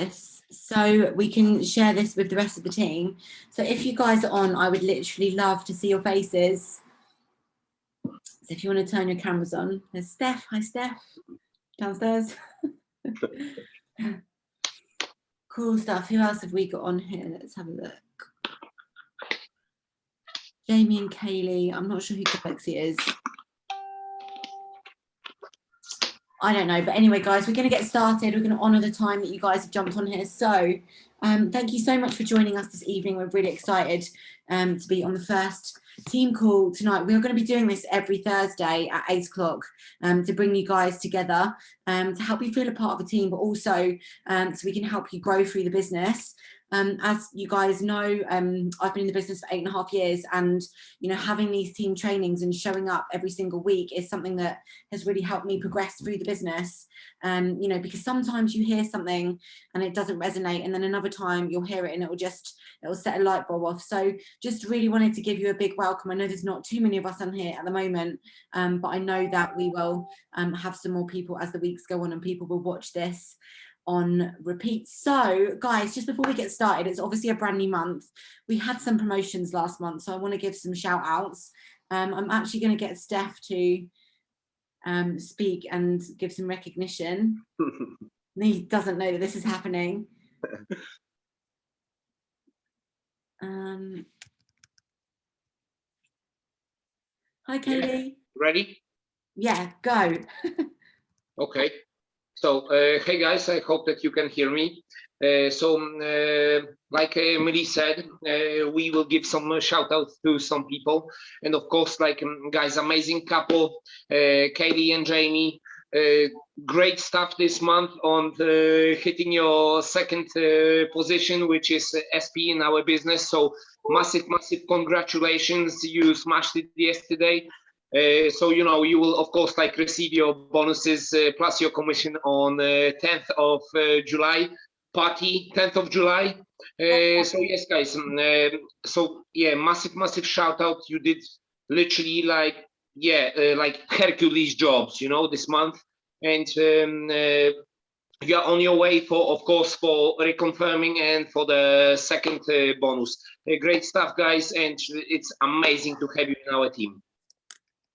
this so we can share this with the rest of the team. So if you guys are on, I would literally love to see your faces. So if you want to turn your cameras on, there's Steph. Hi, Steph. Downstairs. Cool stuff. Who else have we got on here? Let's have a look. Jamie and Kaylee. I'm not sure who Galaxy is. I don't know. But anyway, guys, we're going to get started. We're going to honour the time that you guys have jumped on here. So thank you so much for joining us this evening. We're really excited to be on the first team call tonight. We're going to be doing this every Thursday at 8 o'clock to bring you guys together to help you feel a part of a team, but also so we can help you grow through the business. As you guys know, I've been in the business for 8.5 years, and having these team trainings and showing up every single week is something that has really helped me progress through the business. Because sometimes you hear something and it doesn't resonate, and then another time you'll hear it and it'll set a light bulb off. So just really wanted to give you a big welcome. I know there's not too many of us on here at the moment, but I know that we will have some more people as the weeks go on, and people will watch this on repeat. So guys, just before we get started, it's obviously a brand new month. We had some promotions last month, so I want to give some shout outs. I'm actually going to get Steph to speak and give some recognition. He doesn't know that this is happening. Hi Katie. Yeah. Ready? Yeah, go. Okay. So, hey guys, I hope that you can hear me. Like Millie said, we will give some shout outs to some people. And of course, guys, amazing couple, Kaylee and Jamie. Great stuff this month on hitting your second position, which is SP in our business. So massive congratulations. You smashed it yesterday. So you will of course receive your bonuses plus your commission on 10th of July party, 10th of July. So yes guys, so yeah, massive shout out. You did literally like Hercules jobs this month, and you're on your way for reconfirming and for the second bonus. Great stuff guys, and it's amazing to have you in our team.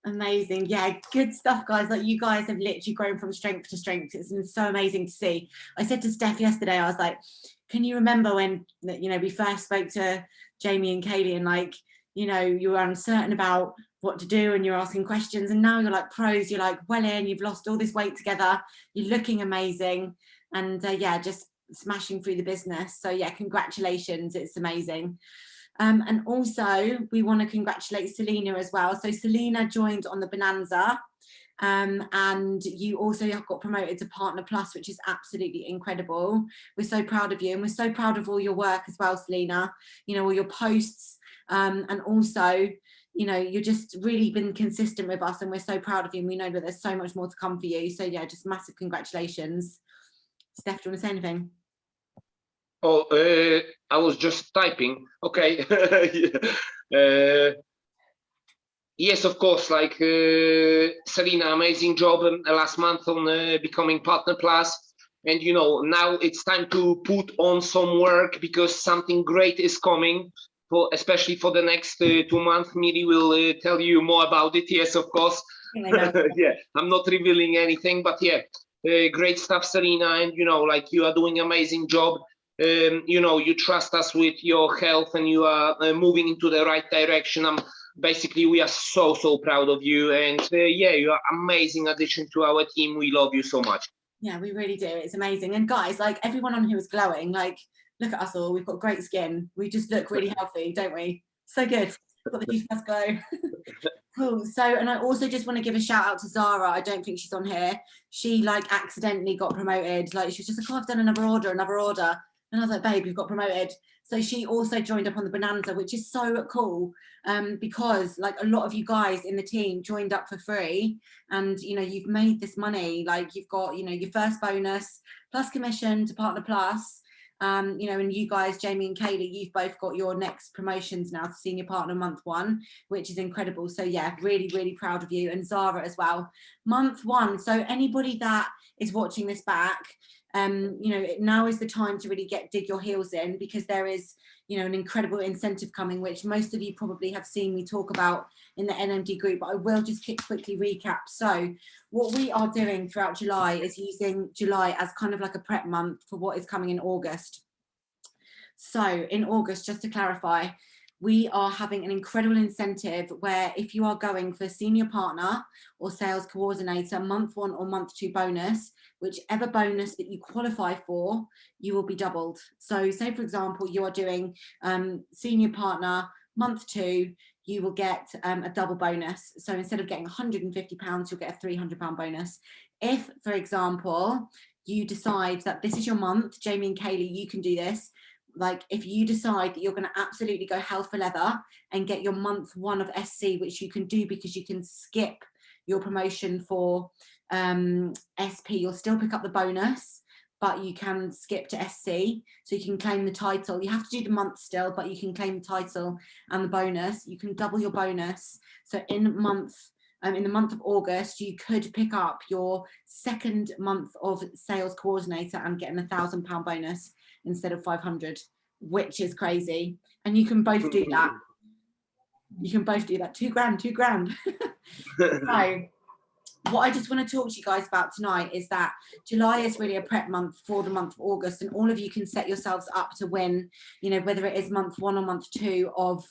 Amazing. Yeah, good stuff, guys. Like, you guys have literally grown from strength to strength. It's been so amazing to see. I said to Steph yesterday, I was like, can you remember when we first spoke to Jamie and Kaylee, and you were uncertain about what to do and you're asking questions, and now you're like pros, you're like well in, you've lost all this weight together, you're looking amazing, and yeah, just smashing through the business. So yeah, congratulations, it's amazing. And also we want to congratulate Selena as well. So Selena joined on the Bonanza, and you also have got promoted to Partner Plus, which is absolutely incredible. We're so proud of you, and we're so proud of all your work as well, Selena, all your posts, and also you're just really been consistent with us, and we're so proud of you, and we know that there's so much more to come for you. So yeah, just massive congratulations. Steph, do you want to say anything? Oh, I was just typing. Okay. Yes, of course. Selena, amazing job last month on becoming Partner Plus, and now it's time to put on some work, because something great is coming, especially for the next 2 months. Millie will tell you more about it. Yes, of course. Yeah, I'm not revealing anything, but yeah, great stuff, Selena, and you are doing amazing job. You trust us with your health, and you are moving into the right direction. We are so proud of you, and yeah, you are amazing addition to our team. We love you so much. Yeah, we really do. It's amazing. And guys, everyone on here is glowing. Look at us all. We've got great skin. We just look really healthy, don't we? So good. We've got the juice must glow. Cool. So, and I also just want to give a shout out to Zara. I don't think she's on here. She accidentally got promoted. She was just like, oh, I've done another order. And I was like, babe, you've got promoted. So she also joined up on the Bonanza, which is so cool, because a lot of you guys in the team joined up for free, and you've made this money. You've got your first bonus plus commission to Partner Plus, and you guys, Jamie and Kaylee, you've both got your next promotions now to Senior Partner month 1, which is incredible. So yeah, really proud of you, and Zara as well, month 1. So anybody that is watching this back, you know, now is the time to really dig your heels in, because there is, you know, an incredible incentive coming, which most of you probably have seen me talk about in the NMD group, but I will just quickly recap. So what we are doing throughout July is using July as kind of like a prep month for what is coming in August. So in August, just to clarify, we are having an incredible incentive where if you are going for senior partner or sales coordinator, month 1 or month 2 bonus, whichever bonus that you qualify for, you will be doubled. So say, for example, you are doing senior partner month 2, you will get a double bonus. So instead of getting £150, you'll get a £300 bonus. If, for example, you decide that this is your month, Jamie and Kaylee, you can do this. Like if you decide that you're going to absolutely go hell for leather and get your month 1 of SC, which you can do because you can skip your promotion for SP, you'll still pick up the bonus, but you can skip to SC, so you can claim the title. You have to do the month still, but you can claim the title and the bonus. You can double your bonus. So in the month of August, you could pick up your second month of sales coordinator and get an £1,000 bonus instead of 500, which is crazy. And you can both do that. You can both do that. £2,000. So what I just want to talk to you guys about tonight is that July is really a prep month for the month of August, and all of you can set yourselves up to win, you know, whether it is month 1 or month 2 of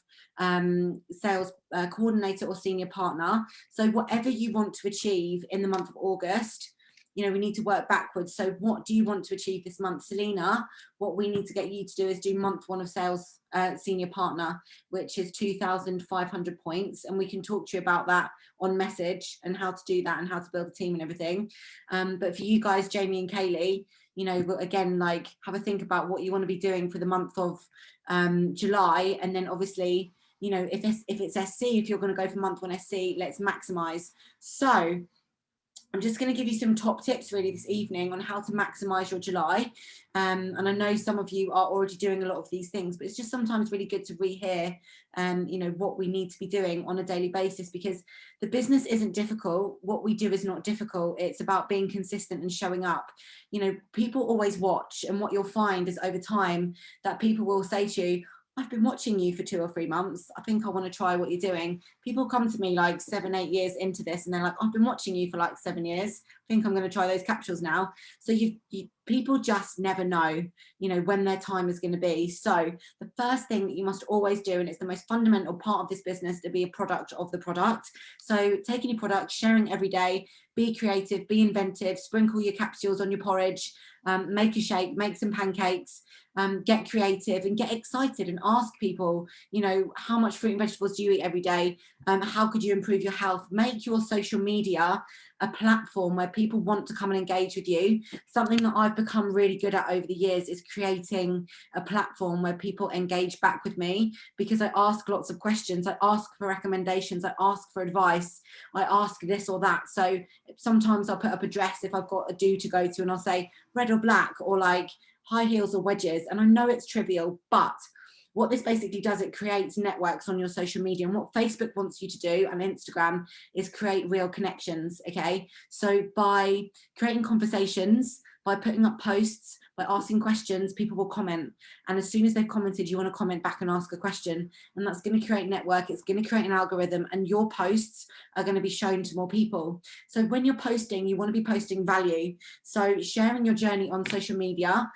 sales coordinator or senior partner. So whatever you want to achieve in the month of August, you know, we need to work backwards. So what do you want to achieve this month? Selena, what we need to get you to do is do month 1 of sales senior partner, which is 2,500 points. And we can talk to you about that on message and how to do that and how to build a team and everything. But for you guys, Jamie and Kaylee, you know, again, like have a think about what you want to be doing for the month of July. And then obviously, you know, if it's SC, if you're going to go for month 1 SC, let's maximize. So I'm just going to give you some top tips really this evening on how to maximize your July. And I know some of you are already doing a lot of these things, but it's just sometimes really good to rehear, you know, what we need to be doing on a daily basis, because the business isn't difficult. What we do is not difficult. It's about being consistent and showing up. You know, people always watch, and what you'll find is over time that people will say to you, I've been watching you for 2 or 3 months. I think I want to try what you're doing. People come to me like 7, 8 years into this and they're like, I've been watching you for like 7 years. I think I'm going to try those capsules now. So people just never know, you know, when their time is going to be. So the first thing that you must always do, and it's the most fundamental part of this business, to be a product of the product. So taking your product, sharing every day, be creative, be inventive, sprinkle your capsules on your porridge, make a shake, make some pancakes, get creative and get excited and ask people, you know, how much fruit and vegetables do you eat every day? How could you improve your health? Make your social media a platform where people want to come and engage with you. Something that I've become really good at over the years is creating a platform where people engage back with me, because I ask lots of questions. I ask for recommendations. I ask for advice. I ask this or that. So sometimes I'll put up a dress if I've got a do to go to, and I'll say red or black, or like high heels or wedges. And I know it's trivial, but what this basically does, it creates networks on your social media. And what Facebook wants you to do, and Instagram, is create real connections. Okay, so by creating conversations, by putting up posts, by asking questions, people will comment. And as soon as they've commented, you want to comment back and ask a question. And that's going to create network. It's going to create an algorithm, and your posts are going to be shown to more people. So when you're posting, you want to be posting value. So sharing your journey on social media.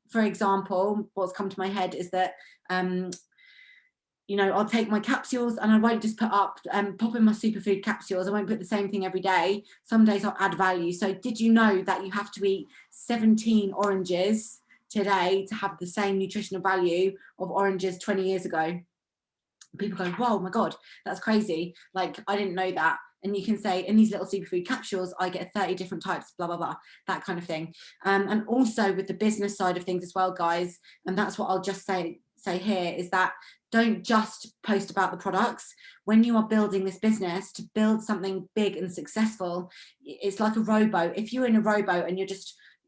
For example, what's come to my head is that you know, I'll take my capsules and I won't just put up pop in my superfood capsules. I won't put the same thing every day. Some days I'll add value. So did you know that you have to eat 17 oranges today to have the same nutritional value of oranges 20 years ago? People go, whoa, my God, that's crazy. Like, I didn't know that. And you can say, in these little superfood capsules, I get 30 different types, blah, blah, blah, that kind of thing. And also with the business side of things as well, guys, and that's what I'll just say here, is that don't just post about the products. When you are building this business, to build something big and successful, it's like a rowboat. If you're in a rowboat and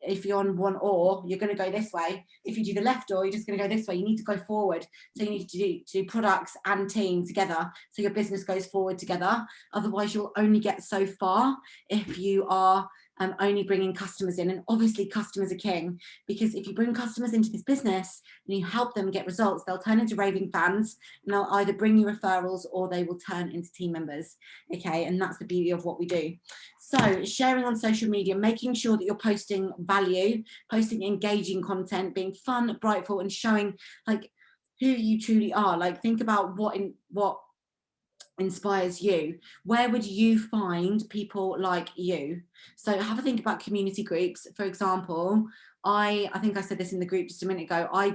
if you're on one oar, you're going to go this way. If you do the left oar, you're just going to go this way. You need to go forward. So you need to do products and team together, so your business goes forward together. Otherwise, you'll only get so far if you are only bringing customers in. And obviously customers are king, because if you bring customers into this business and you help them get results, they'll turn into raving fans, and they'll either bring you referrals or they will turn into team members. Okay, and that's the beauty of what we do. So sharing on social media, making sure that you're posting value, posting engaging content, being fun, brightful, and showing like who you truly are. Like, think about what inspires you. Where would you find people like you? So have a think about community groups. For example, I think I said this in the group just a minute ago. I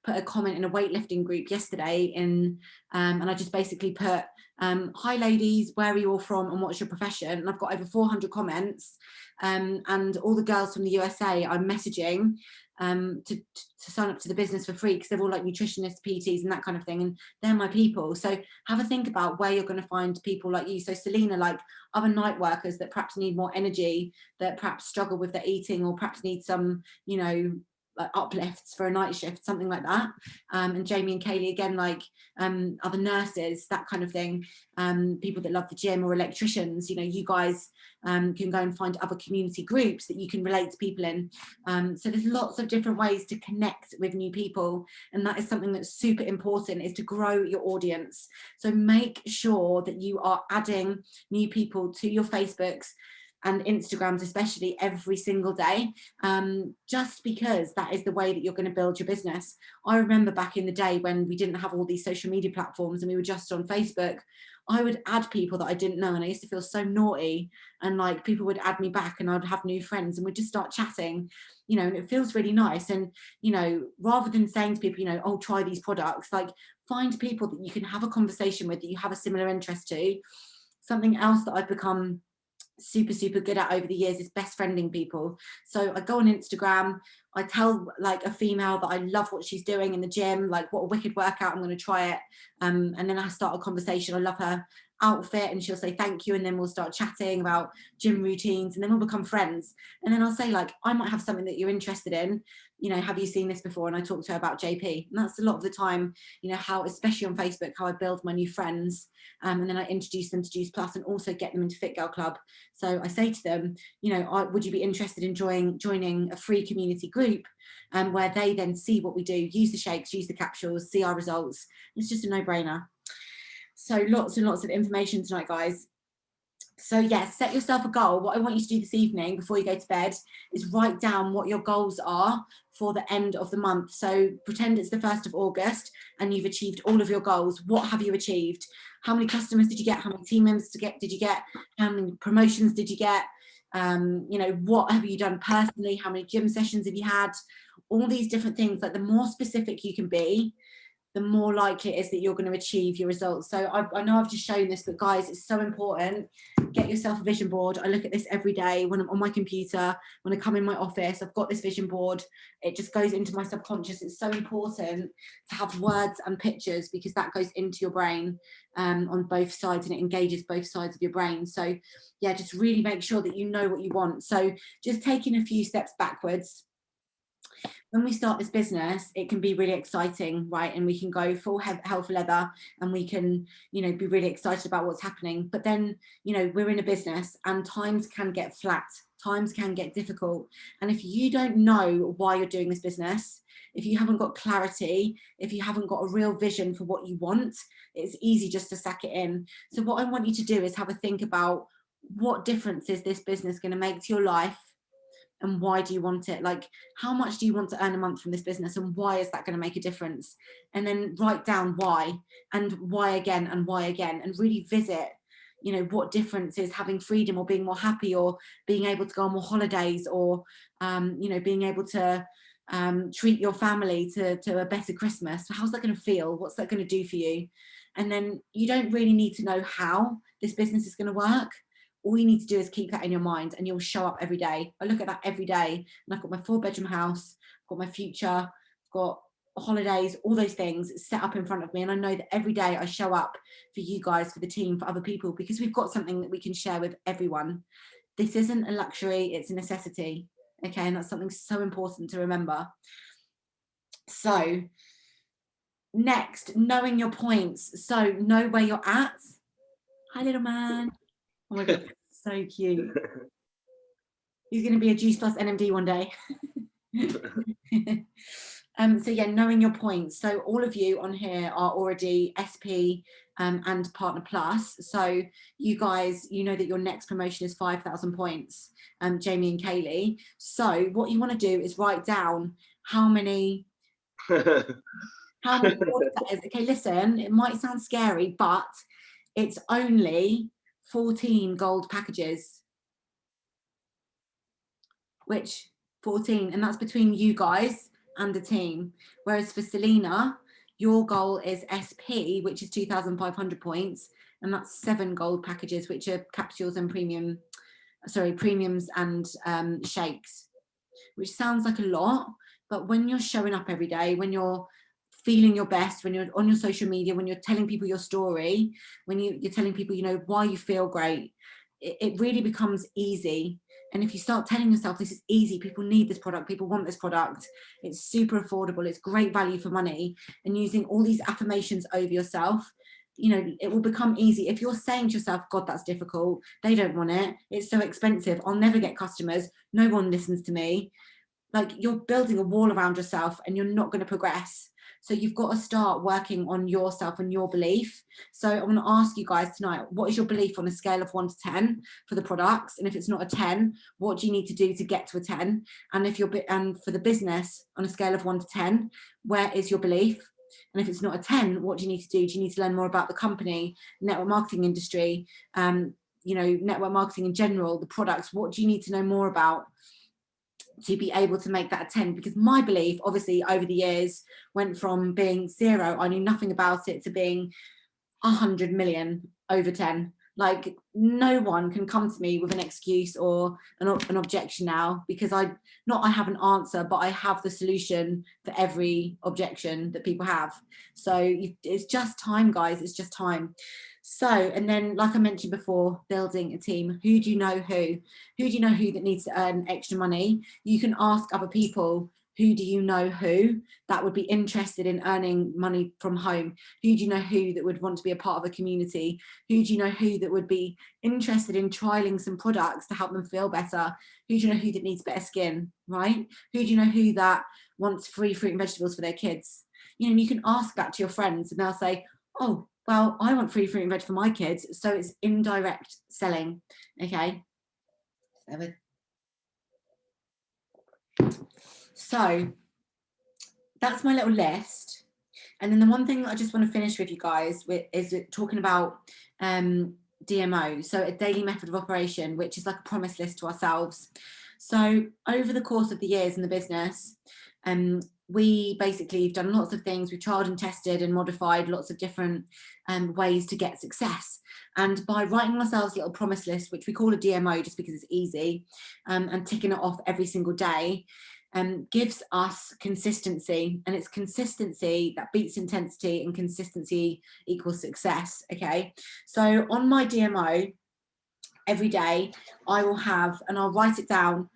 put a comment in a weightlifting group yesterday and I just basically put, hi ladies, where are you all from and what's your profession? And I've got over 400 comments, and all the girls from the USA I'm messaging to sign up to the business for free, because they're all like nutritionists, PTs and that kind of thing, and they're my people. So have a think about where you're going to find people like you. So Selena, like other night workers that perhaps need more energy, that perhaps struggle with their eating, or perhaps need some, you know, like uplifts for a night shift, something like that. And Jamie and Kaylee, again, like other nurses, that kind of thing. People that love the gym, or electricians, you know, you guys can go and find other community groups that you can relate to people in. So there's lots of different ways to connect with new people, and that is something that's super important, is to grow your audience. So make sure that you are adding new people to your Facebooks and Instagrams, especially, every single day, just because that is the way that you're going to build your business. I remember back in the day when we didn't have all these social media platforms and we were just on Facebook, I would add people that I didn't know, and I used to feel so naughty, and like people would add me back and I'd have new friends and we'd just start chatting, you know, and it feels really nice. And, you know, rather than saying to people, you know, oh, try these products, like find people that you can have a conversation with, that you have a similar interest to. Something else that I've become super good at over the years is best friending people. So I go on Instagram, I tell like a female that I love what she's doing in the gym, like what a wicked workout, I'm going to try it, and then I start a conversation. I love her outfit and she'll say thank you, and then we'll start chatting about gym routines, and then we'll become friends. And then I'll say, like, I might have something that you're interested in, you know, have you seen this before? And I talk to her about JP. And that's a lot of the time, you know, how, especially on Facebook, how I build my new friends, and then I introduce them to Juice Plus and also get them into Fit Girl Club. So I say to them, you know, would you be interested in joining a free community group, where they then see what we do, use the shakes, use the capsules, see our results. It's just a no-brainer. So lots and lots of information tonight, guys. So yes, set yourself a goal. What I want you to do this evening before you go to bed is write down what your goals are for the end of the month. So pretend it's the 1st of August and you've achieved all of your goals. What have you achieved? How many customers did you get? How many team members did you get? How many promotions did you get? You know, what have you done personally? How many gym sessions have you had? All these different things. Like, the more specific you can be, the more likely it is that you're going to achieve your results. So I know I've just shown this, but guys, it's so important. Get yourself a vision board. I look at this every day when I'm on my computer, when I come in my office, I've got this vision board. It just goes into my subconscious. It's so important to have words and pictures, because that goes into your brain on both sides, and it engages both sides of your brain. So yeah, just really make sure that you know what you want. So just taking a few steps backwards. When we start this business, it can be really exciting, right? And we can go full hell for leather, and we can, you know, be really excited about what's happening. But then, you know, we're in a business and times can get flat, times can get difficult. And if you don't know why you're doing this business, if you haven't got clarity, if you haven't got a real vision for what you want, it's easy just to sack it in. So what I want you to do is have a think about, what difference is this business going to make to your life? And why do you want it? Like, how much do you want to earn a month from this business, and why is that going to make a difference? And then write down why, and why again, and why again, and really visit, you know, what difference is having freedom, or being more happy, or being able to go on more holidays, or you know, being able to treat your family to a better Christmas. How's that going to feel? What's that going to do for you? And then you don't really need to know how this business is going to work. All you need to do is keep that in your mind, and you'll show up every day. I look at that every day, and I've got my 4-bedroom house, I've got my future, I've got holidays, all those things set up in front of me. And I know that every day I show up for you guys, for the team, for other people, because we've got something that we can share with everyone. This isn't a luxury, it's a necessity. Okay, and that's something so important to remember. So next, knowing your points. So know where you're at. Hi, little man. Oh my God, so cute. He's going to be a Juice Plus NMD one day. So yeah, knowing your points. So all of you on here are already SP and Partner Plus. So you guys, you know that your next promotion is 5,000 points, Jamie and Kaylee. So what you want to do is write down how many points that is. Okay, listen, it might sound scary, but it's only 14 gold packages. Which 14, and that's between you guys and the team. Whereas for Selena, your goal is SP, which is 2,500 points, and that's 7 gold packages, which are capsules and premiums and shakes, which sounds like a lot, but when you're showing up every day, when you're feeling your best, when you're on your social media, when you're telling people your story, when you're telling people, you know, why you feel great, it really becomes easy. And if you start telling yourself this is easy, people need this product, people want this product, it's super affordable, it's great value for money, and using all these affirmations over yourself, you know, it will become easy. If you're saying to yourself, God, that's difficult, they don't want it, it's so expensive, I'll never get customers, no one listens to me, like you're building a wall around yourself and you're not going to progress. So you've got to start working on yourself and your belief. So I want to ask you guys tonight, what is your belief on a scale of 1 to 10 for the products? And if it's not a 10, what do you need to do to get to a 10? And if you're and for the business on a scale of 1 to 10, where is your belief? And if it's not a 10, what do you need to do? Do you need to learn more about the company, network marketing industry, you know, network marketing in general, the products? What do you need to know more about to be able to make that a 10? Because my belief obviously over the years went from being 0, I knew nothing about it, to being 100 million over 10. Like no one can come to me with an excuse or an objection now, because I have an answer, but I have the solution for every objection that people have. So it's just time, guys, it's just time. So, and then like I mentioned before, building a team. Who do you know who do you know who that needs to earn extra money? You can ask other people, who do you know who that would be interested in earning money from home? Who do you know who that would want to be a part of a community? Who do you know who that would be interested in trialing some products to help them feel better? Who do you know who that needs better skin, right? Who do you know who that wants free fruit and vegetables for their kids? You know, and you can ask that to your friends and they'll say, oh, well, I want free fruit and veg for my kids. So it's indirect selling, okay? So that's my little list. And then the one thing that I just want to finish with you guys is talking about DMO, so a daily method of operation, which is like a promise list to ourselves. So over the course of the years in the business, we basically have done lots of things. We've tried and tested and modified lots of different ways to get success. And by writing ourselves a little promise list, which we call a DMO just because it's easy, and ticking it off every single day, gives us consistency, and it's consistency that beats intensity, and consistency equals success. Okay, so on my DMO every day I will have, and I'll write it down,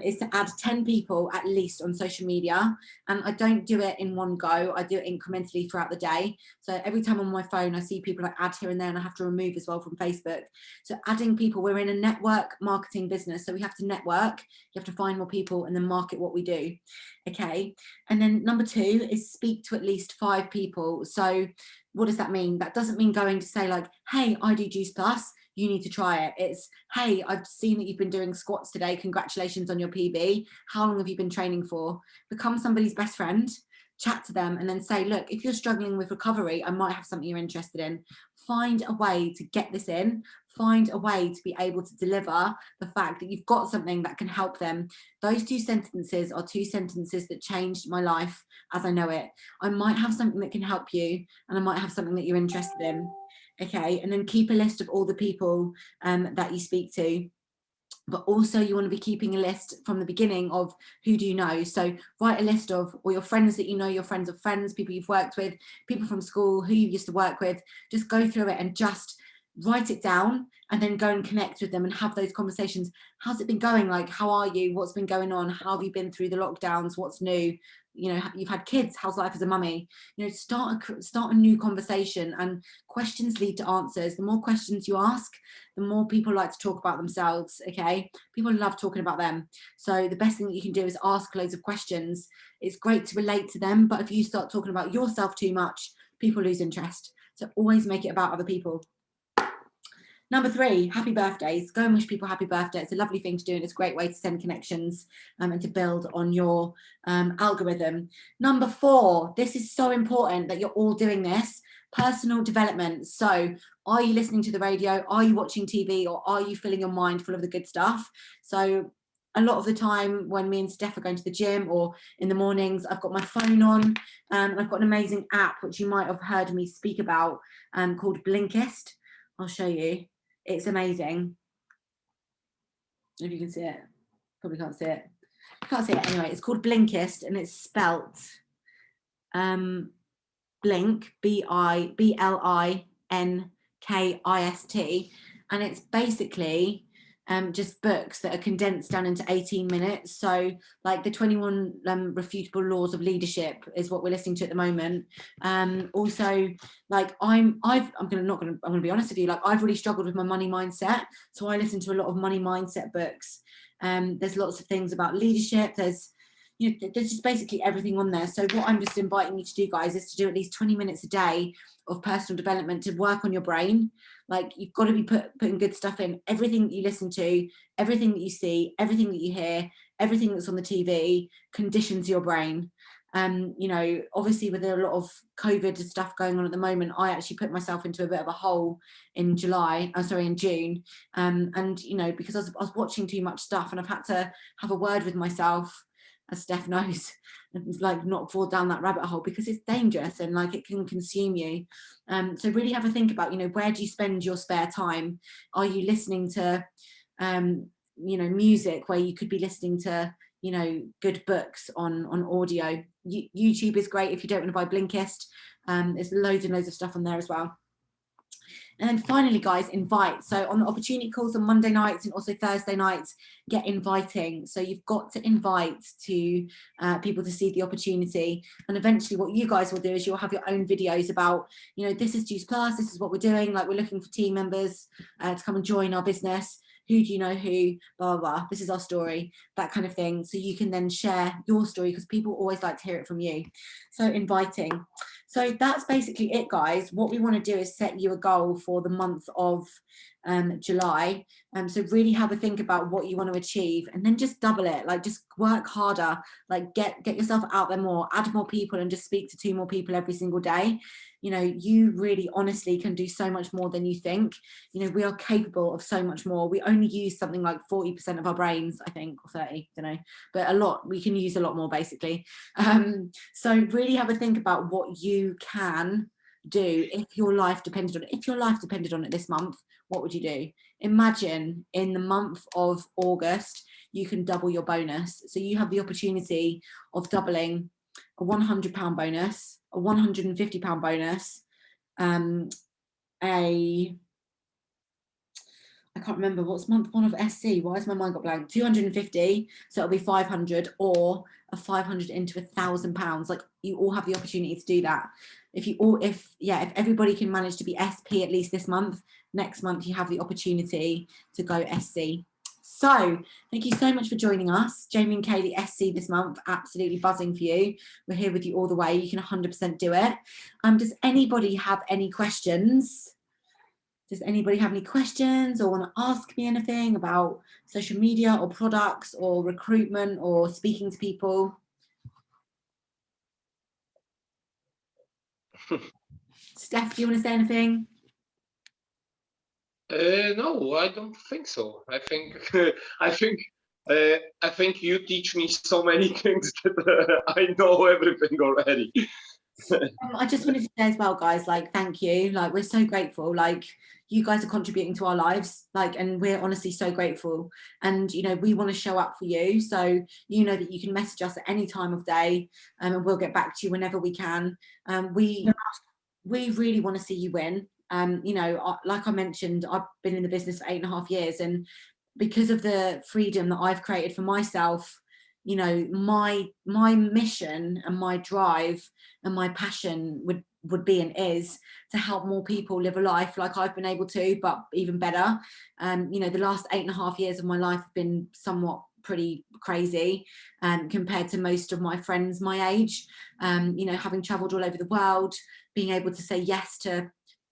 is to add 10 people at least on social media. And I don't do it in one go, I do it incrementally throughout the day. So every time on my phone I see people, I add here and there, and I have to remove as well from Facebook. So adding people, we're in a network marketing business, so we have to network, you have to find more people and then market what we do. Okay, and then number 2 is speak to at least 5 people. So what does that mean? That doesn't mean going to say like, hey, I do Juice Plus, you need to try it. It's, hey, I've seen that you've been doing squats today, congratulations on your PB, how long have you been training for? Become somebody's best friend, chat to them, and then say, look, if you're struggling with recovery, I might have something you're interested in. Find a way to get this in, find a way to be able to deliver the fact that you've got something that can help them. Those 2 sentences are 2 sentences that changed my life as I know it. I might have something that can help you, and I might have something that you're interested in. Okay, and then keep a list of all the people that you speak to. But also you want to be keeping a list from the beginning of who do you know. So write a list of all your friends that you know, your friends of friends, people you've worked with, people from school, who you used to work with. Just go through it and just write it down, and then go and connect with them and have those conversations. How's it been going? Like, how are you? What's been going on? How have you been through the lockdowns? What's new? you know, you've had kids, how's life as a mummy? You know, start a new conversation, and questions lead to answers. The more questions you ask, the more people like to talk about themselves. Okay, people love talking about them, so the best thing that you can do is ask loads of questions. It's great to relate to them, but if you start talking about yourself too much, people lose interest. So always make it about other people. Number 3, happy birthdays. Go and wish people happy birthday. It's a lovely thing to do, and it's a great way to send connections and to build on your algorithm. Number 4, this is so important that you're all doing this, personal development. So are you listening to the radio? Are you watching TV? Or are you filling your mind full of the good stuff? So a lot of the time when me and Steph are going to the gym or in the mornings, I've got my phone on, and I've got an amazing app, which you might have heard me speak about, called Blinkist. I'll show you. It's amazing. If you can see it, probably can't see it. Can't see it anyway. It's called Blinkist, and it's spelt Blink, BLINKIST, and it's basically just books that are condensed down into 18 minutes. So like the 21 refutable laws of leadership is what we're listening to at the moment. Also, like I'm gonna be honest with you, like I've really struggled with my money mindset, so I listen to a lot of money mindset books. There's lots of things about leadership. There's just basically everything on there. So what I'm just inviting you to do, guys, is to do at least 20 minutes a day of personal development to work on your brain. Like you've got to be putting good stuff in. Everything that you listen to, everything that you see, everything that you hear, everything that's on the TV conditions your brain. You know, obviously with a lot of COVID stuff going on at the moment, I actually put myself into a bit of a hole in June. And, you know, because I was watching too much stuff, and I've had to have a word with myself, as Steph knows, and like not fall down that rabbit hole, because it's dangerous and like it can consume you. So really have a think about, you know, where do you spend your spare time? Are you listening to, you know, music where you could be listening to, you know, good books on audio? YouTube is great if you don't want to buy Blinkist. There's loads and loads of stuff on there as well. And then finally, guys, invite. So on the opportunity calls on Monday nights and also Thursday nights, get inviting. So you've got to invite to people to see the opportunity. And eventually what you guys will do is you'll have your own videos about, you know, this is Juice Plus, this is what we're doing. Like we're looking for team members to come and join our business. Who do you know who, blah, blah, blah. This is our story, that kind of thing. So you can then share your story, because people always like to hear it from you. So inviting. So that's basically it, guys. What we want to do is set you a goal for the month of July. So really have a think about what you want to achieve, and then just double it. Like just work harder, like get yourself out there more, add more people, and just speak to 2 more people every single day. You know, you really honestly can do so much more than you think. You know, we are capable of so much more. We only use something like 40% of our brains, I think, or 30, don't know, but a lot. We can use a lot more, basically. So really have a think about what you can do if your life depended on it. If your life depended on it this month, what would you do? Imagine in the month of August, you can double your bonus. So you have the opportunity of doubling a £100 bonus, a £150 bonus, I can't remember what's month 1 of SC. Why has my mind got blank? 250, so it'll be 500, or a 500 into £1,000. Like you all have the opportunity to do that. If everybody can manage to be SP at least this month, next month you have the opportunity to go SC. So thank you so much for joining us. Jamie and Kaylee, SC this month, absolutely buzzing for you. We're here with you all the way. You can 100% do it. Does anybody have any questions? Does anybody have any questions or want to ask me anything about social media or products or recruitment or speaking to people? Steph, do you want to say anything? No, I don't think so. I think you teach me so many things that I know everything already. I just wanted to say as well, guys, like, thank you. Like, we're so grateful. Like, you guys are contributing to our lives, like, and we're honestly so grateful. And, you know, we want to show up for you. So, you know that you can message us at any time of day, and we'll get back to you whenever we can. We really want to see you win. You know, like I mentioned, I've been in the business for 8.5 years, and because of the freedom that I've created for myself, you know, my mission and my drive and my passion would be and is to help more people live a life like I've been able to, but even better. You know, the last 8.5 years of my life have been somewhat pretty crazy compared to most of my friends my age. You know, having traveled all over the world, being able to say yes to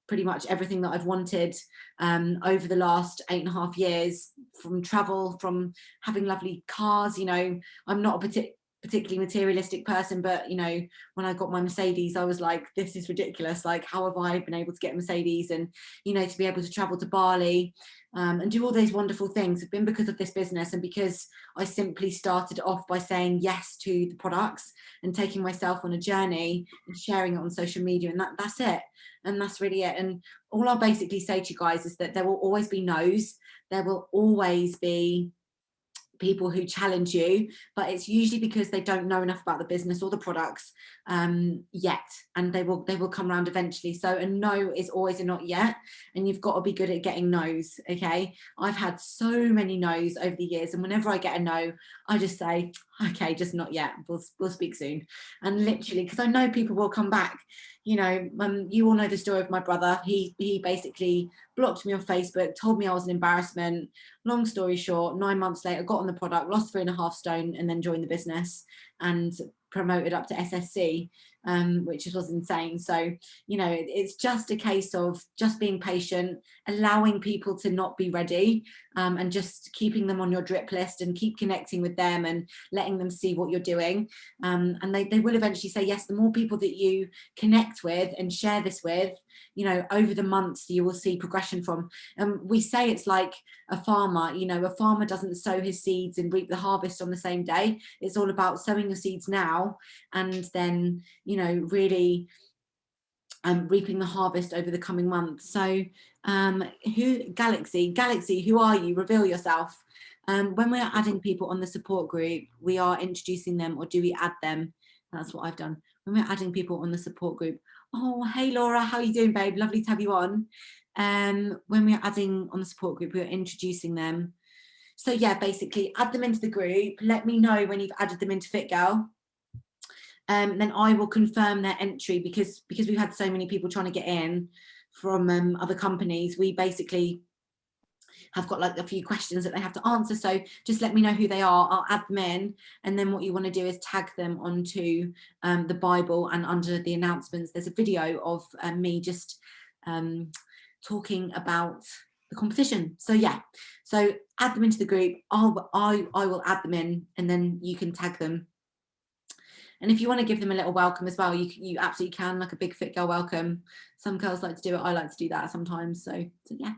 pretty much everything that I've wanted over the last 8.5 years, from travel, from having lovely cars. You know, I'm not a particularly materialistic person, but you know, when I got my Mercedes, I was like, this is ridiculous. Like, how have I been able to get a Mercedes? And you know, to be able to travel to Bali and do all those wonderful things have been because of this business, and because I simply started off by saying yes to the products and taking myself on a journey and sharing it on social media, and that's it. And that's really it. And all I'll basically say to you guys is that there will always be no's. There will always be people who challenge you, but it's usually because they don't know enough about the business or the products yet, and they will come around eventually. So a no is always a not yet, and you've got to be good at getting no's. Okay, I've had so many no's over the years, and whenever I get a no, I just say, okay, just not yet, we'll speak soon. And literally, because I know people will come back. You know, you all know the story of my brother. He basically blocked me on Facebook, told me I was an embarrassment. Long story short, 9 months later, got on the product, lost 3.5 stone, and then joined the business and promoted up to SSC, which was insane. So, you know, it's just a case of just being patient, allowing people to not be ready, and just keeping them on your drip list and keep connecting with them and letting them see what you're doing. And they will eventually say yes. The more people that you connect with and share this with, you know, over the months, you will see progression from. We say it's like a farmer. You know, a farmer doesn't sow his seeds and reap the harvest on the same day. It's all about sowing your seeds now and then, you know, really reaping the harvest over the coming months. So Galaxy, who are you? Reveal yourself. When we're adding people on the support group, we are introducing them, or do we add them? That's what I've done. When we're adding people on the support group. Oh, hey Laura, how are you doing, babe? Lovely to have you on. When we're adding on the support group, we're introducing them. So yeah, basically add them into the group. Let me know when you've added them into Fit Girl. Then I will confirm their entry, because we've had so many people trying to get in from other companies. We basically have got like a few questions that they have to answer. So just let me know who they are. I'll add them in. And then what you want to do is tag them onto the Bible, and under the announcements, there's a video of me just talking about the competition. So yeah, so add them into the group. I will add them in, and then you can tag them. And if you want to give them a little welcome as well, you absolutely can, like a big Fit Girl welcome. Some girls like to do it. I like to do that sometimes. So yeah.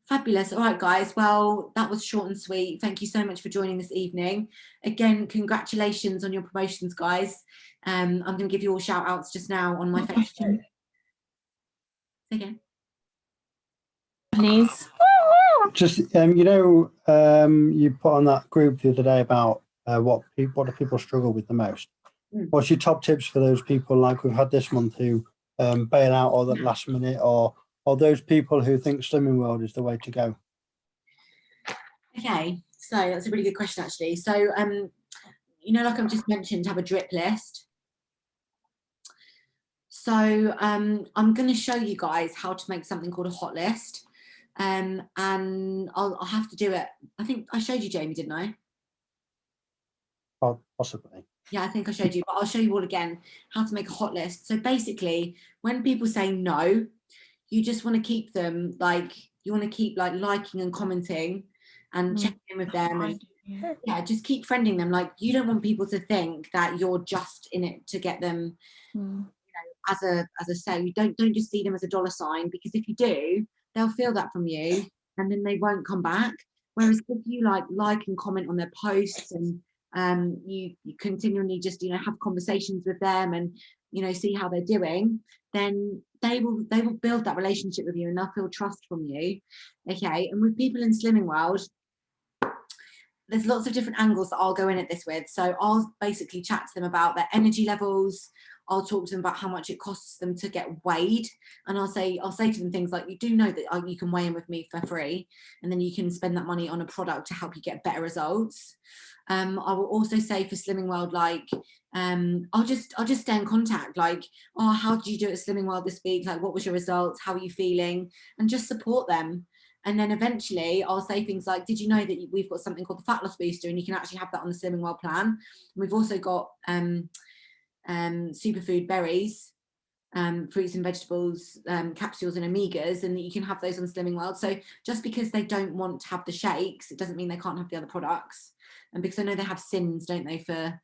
Fabulous. All right, guys. Well, that was short and sweet. Thank you so much for joining this evening. Again, congratulations on your promotions, guys. I'm going to give you all shout outs just now on my Facebook. Again. Please. Just, you know, you put on that group the other day about what do people struggle with the most. What's your top tips for those people like we've had this month who bail out all the last minute, or those people who think Slimming World is the way to go? Okay, so that's a really good question, actually. So, you know, like I've just mentioned, have a drip list. So I'm going to show you guys how to make something called a hot list. And I'll have to do it. I think I showed you, Jamie, didn't I? Possibly. Yeah, I think I showed you, but I'll show you all again how to make a hot list. So basically, when people say no, you just want to keep them, like, you want to keep like liking and commenting and checking in with them. And yeah, just keep friending them. Like, you don't want people to think that you're just in it to get them, you know, as a sale. You don't just see them as a dollar sign, because if you do, they'll feel that from you and then they won't come back. Whereas if you like and comment on their posts, and you continually just, you know, have conversations with them and, you know, see how they're doing, then they will build that relationship with you and they'll feel trust from you. Okay. And with people in Slimming World, there's lots of different angles that I'll go in at this with. So I'll basically chat to them about their energy levels. I'll talk to them about how much it costs them to get weighed. And I'll say to them things like, you do know that you can weigh in with me for free, and then you can spend that money on a product to help you get better results. I will also say for Slimming World, like, I'll just stay in contact, like, oh, how did you do at Slimming World this week? Like, what was your results? How are you feeling? And just support them. And then eventually I'll say things like, did you know that we've got something called the Fat Loss Booster, and you can actually have that on the Slimming World plan? And we've also got superfood berries, fruits and vegetables, capsules and omegas, and that you can have those on Slimming World. So just because they don't want to have the shakes, it doesn't mean they can't have the other products. And because I know they have sins, don't they, for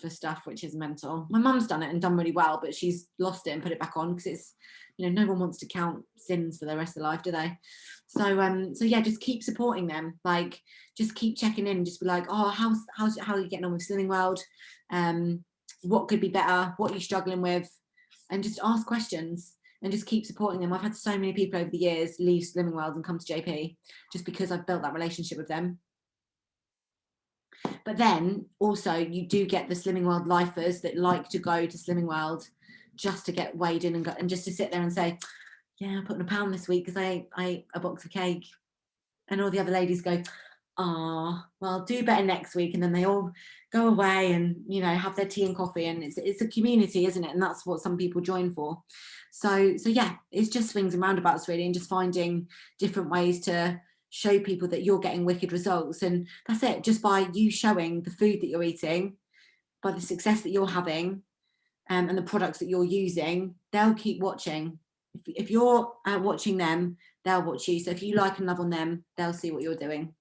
stuff, which is mental. My mum's done it and done really well, but she's lost it and put it back on because it's, you know, no one wants to count sins for the rest of their life, do they? So yeah, just keep supporting them. Like, just keep checking in. Just be like, oh, how are you getting on with Slimming World? What could be better? What are you struggling with? And just ask questions and just keep supporting them. I've had so many people over the years leave Slimming World and come to JP just because I've built that relationship with them. But then also you do get the Slimming World lifers that like to go to Slimming World just to get weighed in and just to sit there and say, yeah, I put on a pound this week because I ate a box of cake. And all the other ladies go, oh, well, do better next week. And then they all go away and, you know, have their tea and coffee. And it's a community, isn't it? And that's what some people join for. So yeah, it's just swings and roundabouts really, and just finding different ways to show people that you're getting wicked results. And that's it, just by you showing the food that you're eating, by the success that you're having, and the products that you're using, they'll keep watching. If you're watching them, they'll watch you. So if you like and love on them, they'll see what you're doing.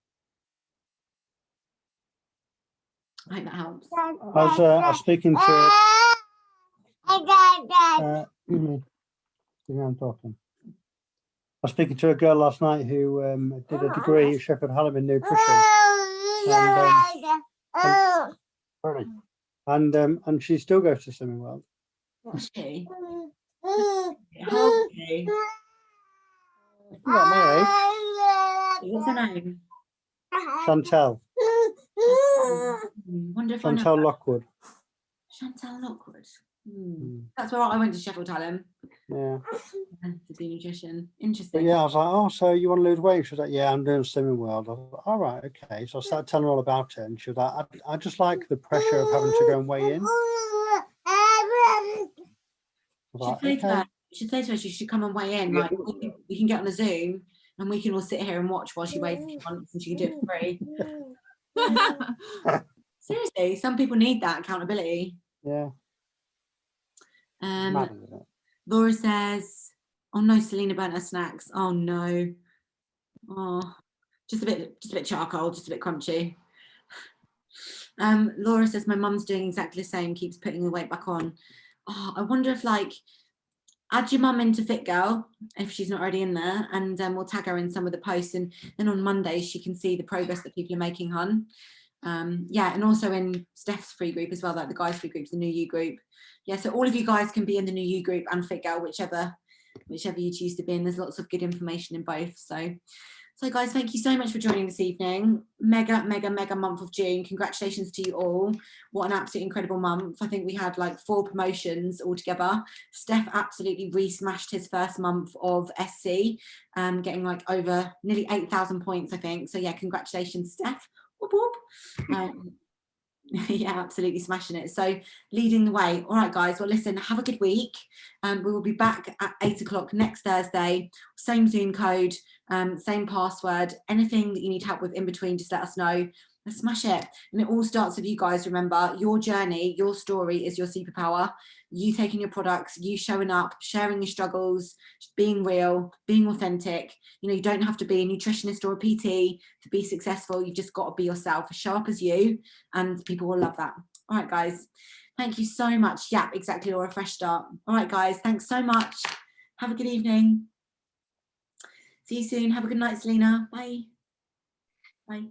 I hope that helps. I was speaking to I'm talking. I was speaking to a girl last night who did a degree at Sheffield Hallam in nutrition, and she still goes to Slimming World. What's she? What's her name? Chantel. Wonder if I know Chantel Lockwood. Chantel Lockwood. That's where I went to Sheffield Hallam. Yeah. To do nutrition. Interesting. But yeah, I was like, oh, so you want to lose weight? She was like, yeah, I'm doing Slimming World. I was like, all right, okay. So I started telling her all about it, and she was like, I just like the pressure of having to go and weigh in. You should say to her she should come and weigh in. Like, we can get on a Zoom and we can all sit here and watch while she weighs if she wants, and she can do it for free. Seriously, some people need that accountability. Yeah. Mad, isn't it? Laura says, oh no, Selena burnt her snacks. Oh no. Oh, just a bit charcoal, just a bit crunchy. Laura says, my mum's doing exactly the same, keeps putting the weight back on. Oh, I wonder if, like, add your mum into Fit Girl if she's not already in there, and we'll tag her in some of the posts, and then on Mondays she can see the progress that people are making, hun. Yeah, and also in Steph's free group as well, like the guys free group, the New You group. Yeah, so all of you guys can be in the New You group and Fit Girl, whichever you choose to be in. There's lots of good information in both. So guys, thank you so much for joining this evening. Mega month of June. Congratulations to you all. What an absolutely incredible month. I think we had like 4 promotions altogether. Steph absolutely re-smashed his first month of SC, getting like over nearly 8,000 points, I think. So yeah, congratulations, Steph. Whoop, whoop. Yeah, absolutely smashing it. So leading the way. All right, guys. Well, listen, have a good week. We will be back at 8 o'clock next Thursday. Same Zoom code, same password. Anything that you need help with in between, just let us know. Let's smash it. And it all starts with you guys. Remember, your journey, your story is your superpower. You taking your products, you showing up, sharing your struggles, being real, being authentic. You know, you don't have to be a nutritionist or a PT to be successful. You've just got to be yourself. Show up as you, and people will love that. All right, guys. Thank you so much. Yeah, exactly. Or a fresh start. All right, guys. Thanks so much. Have a good evening. See you soon. Have a good night, Selena. Bye. Bye.